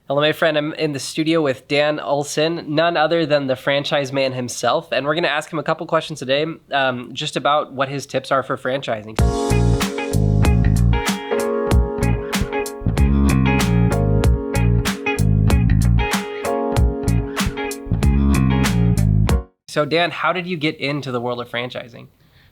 Hello, my friend. I'm in the studio with Dan Olsen, none other than the franchise man himself. And we're going to ask him a couple questions today just about what his tips are for franchising. So, Dan, how did you get into the world of franchising?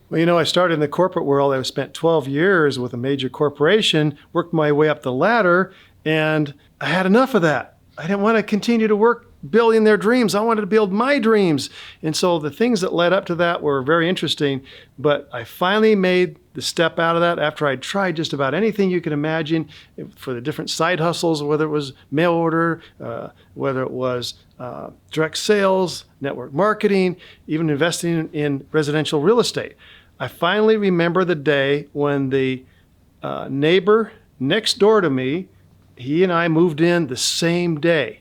Well, I started in the corporate world. I spent 12 years with a major corporation, worked my way up the ladder, and I had enough of that. I didn't want to continue to work building their dreams. I wanted to build my dreams. And so the things that led up to that were very interesting, but I finally made the step out of that after I'd tried just about anything you could imagine for the different side hustles, whether it was mail order, whether it was direct sales, network marketing, even investing in residential real estate. I finally remember the day when the neighbor next door to me, he and I moved in the same day.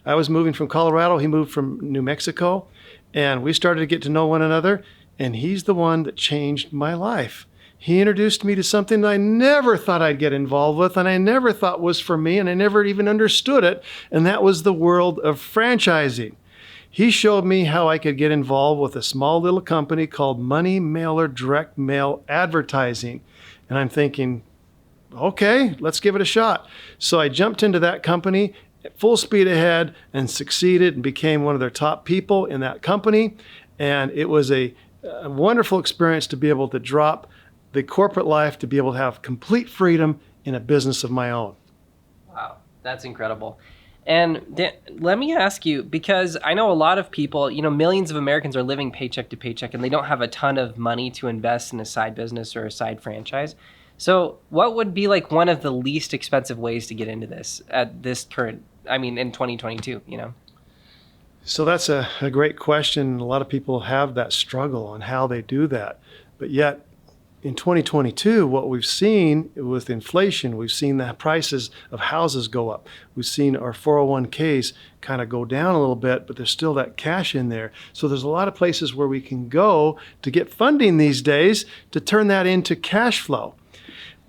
I was moving from Colorado, he moved from New Mexico, and we started to get to know one another, and he's the one that changed my life. He introduced me to something that I never thought I'd get involved with, and I never thought was for me, and I never even understood it, and that was the world of franchising. He showed me how I could get involved with a small little company called Money Mailer Direct Mail Advertising, and I'm thinking, okay, let's give it a shot. So I jumped into that company at full speed ahead and succeeded and became one of their top people in that company. And it was a wonderful experience to be able to drop the corporate life, to be able to have complete freedom in a business of my own. Wow, that's incredible. And Dan, let me ask you, because I know a lot of people, millions of Americans are living paycheck to paycheck and they don't have a ton of money to invest in a side business or a side franchise. So what would be like one of the least expensive ways to get into this at this current, in 2022, So that's a great question. A lot of people have that struggle on how they do that. But yet in 2022, what we've seen with inflation, we've seen the prices of houses go up. We've seen our 401ks kind of go down a little bit, but there's still that cash in there. So there's a lot of places where we can go to get funding these days to turn that into cash flow.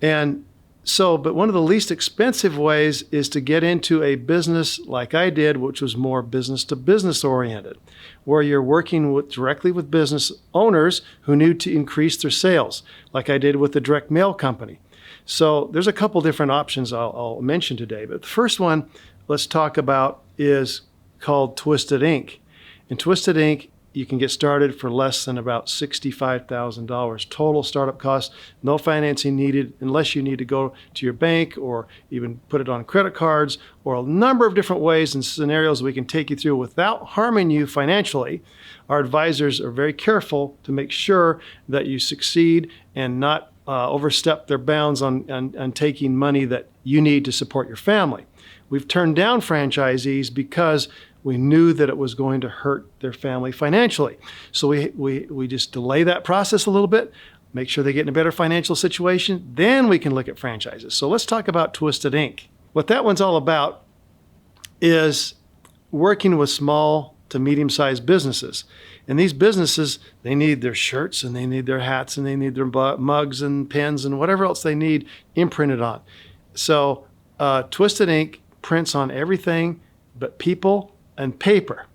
And so, but one of the least expensive ways is to get into a business like I did, which was more business to business oriented, where you're working directly with business owners who need to increase their sales, like I did with the direct mail company. So there's a couple different options I'll mention today. But the first one let's talk about is called Twisted Inc. In Twisted Inc., you can get started for less than about $65,000 total startup costs, no financing needed unless you need to go to your bank or even put it on credit cards, or a number of different ways and scenarios we can take you through without harming you financially. Our advisors are very careful to make sure that you succeed and not overstep their bounds on taking money that you need to support your family. We've turned down franchisees because we knew that it was going to hurt their family financially. So we just delay that process a little bit, make sure they get in a better financial situation, then we can look at franchises. So let's talk about Twisted Inc. What that one's all about is working with small to medium-sized businesses. And these businesses, they need their shirts and they need their hats and they need their mugs and pens and whatever else they need imprinted on. So Twisted Inc. prints on everything but people and paper.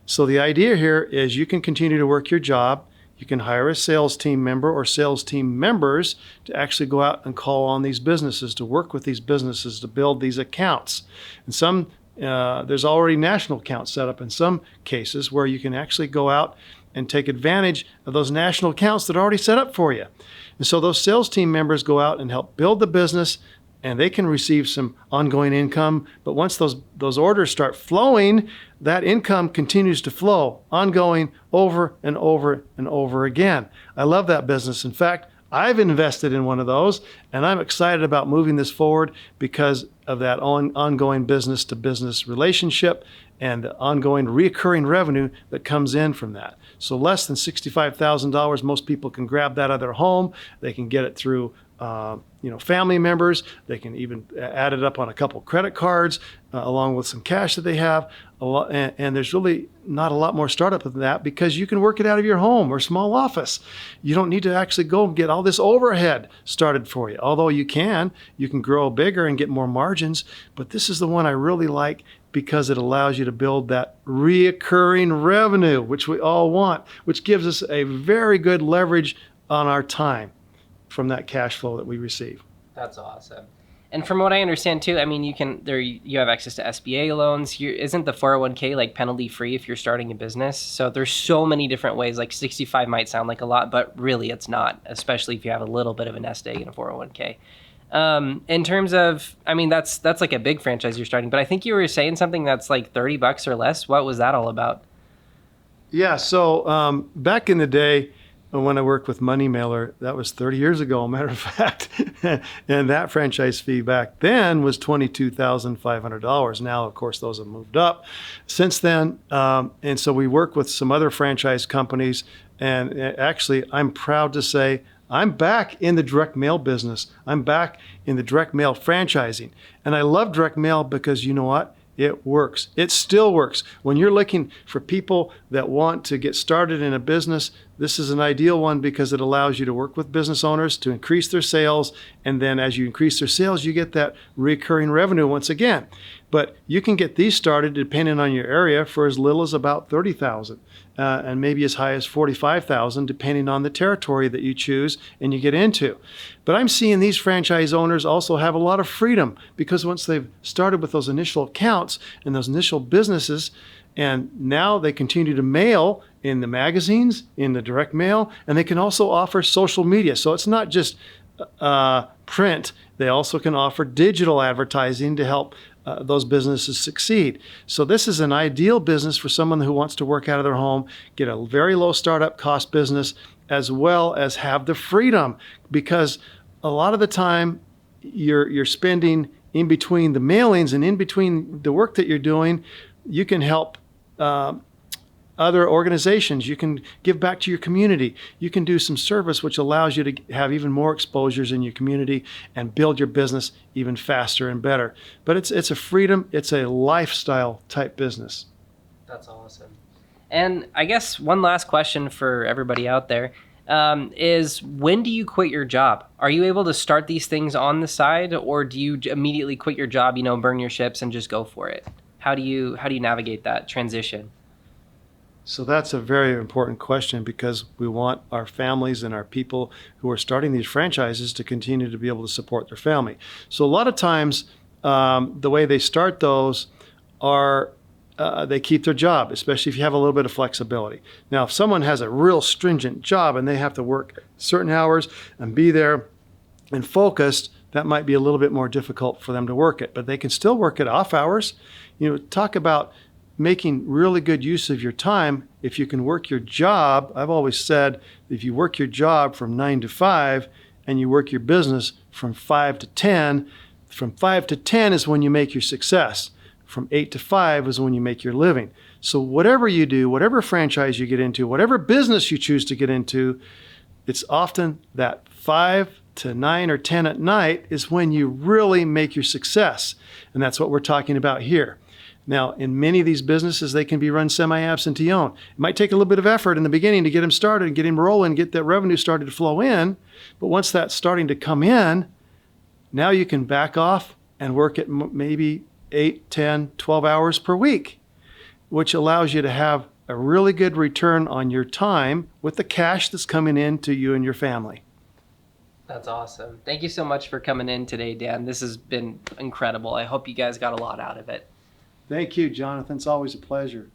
So the idea here is you can continue to work your job. You can hire a sales team member or sales team members to actually go out and call on these businesses, to work with these businesses, to build these accounts. And there's already national accounts set up in some cases where you can actually go out and take advantage of those national accounts that are already set up for you. And so those sales team members go out and help build the business, and they can receive some ongoing income. But once those orders start flowing, that income continues to flow, ongoing over and over and over again. I love that business. In fact, I've invested in one of those, and I'm excited about moving this forward because of that ongoing business-to-business relationship and the ongoing recurring revenue that comes in from that. So less than $65,000, most people can grab that out of their home. They can get it through family members. They can even add it up on a couple credit cards along with some cash that they have. and there's really not a lot more startup than that because you can work it out of your home or small office. You don't need to actually go and get all this overhead started for you. Although you can grow bigger and get more margins. But this is the one I really like because it allows you to build that reoccurring revenue, which we all want, which gives us a very good leverage on our time from that cash flow that we receive. That's awesome. And from what I understand too, I mean, you have access to SBA loans. Isn't the 401k like penalty free if you're starting a business? So there's so many different ways. Like 65 might sound like a lot, but really it's not, especially if you have a little bit of a nest egg in a 401k. In terms of, I mean, that's like a big franchise you're starting, but I think you were saying something that's like $30 or less. What was that all about? Yeah. So back in the day, when I worked with Money Mailer, that was 30 years ago, matter of fact. And that franchise fee back then was $22,500. Now, of course, those have moved up since then. And so we work with some other franchise companies. And actually, I'm proud to say I'm back in the direct mail business. I'm back in the direct mail franchising. And I love direct mail because you know what? It works. It still works. When you're looking for people that want to get started in a business, this is an ideal one because it allows you to work with business owners to increase their sales. And then as you increase their sales, you get that recurring revenue once again. But you can get these started depending on your area for as little as about $30,000 and maybe as high as $45,000 depending on the territory that you choose and you get into. But I'm seeing these franchise owners also have a lot of freedom because once they've started with those initial accounts and those initial businesses, and now they continue to mail in the magazines, in the direct mail, and they can also offer social media. So it's not just print. They also can offer digital advertising to help those businesses succeed. So this is an ideal business for someone who wants to work out of their home, get a very low startup cost business, as well as have the freedom, because a lot of the time you're spending in between the mailings and in between the work that you're doing. You can help other organizations. You can give back to your community. You can do some service which allows you to have even more exposures in your community and build your business even faster and better. But it's a freedom, it's a lifestyle type business. That's awesome. And I guess one last question for everybody out there is, when do you quit your job? Are you able to start these things on the side, or do you immediately quit your job, burn your ships and just go for it? How do you navigate that transition? So that's a very important question because we want our families and our people who are starting these franchises to continue to be able to support their family. So a lot of times the way they start those are they keep their job, especially if you have a little bit of flexibility. Now, if someone has a real stringent job and they have to work certain hours and be there and focused, that might be a little bit more difficult for them to work it, but they can still work it off hours. Talk about making really good use of your time. If you can work your job, I've always said, if you work your job from 9 to 5 and you work your business from 5 to 10, from 5 to 10 is when you make your success. From 8 to 5 is when you make your living. So whatever you do, whatever franchise you get into, whatever business you choose to get into, it's often that 5 to 9 or 10 at night is when you really make your success. And that's what we're talking about here. Now, in many of these businesses, they can be run semi-absentee owned. It might take a little bit of effort in the beginning to get them started and get them rolling, get that revenue started to flow in. But once that's starting to come in, now you can back off and work at maybe 8, 10, 12 hours per week, which allows you to have a really good return on your time with the cash that's coming in to you and your family. That's awesome. Thank you so much for coming in today, Dan. This has been incredible. I hope you guys got a lot out of it. Thank you, Jonathan. It's always a pleasure.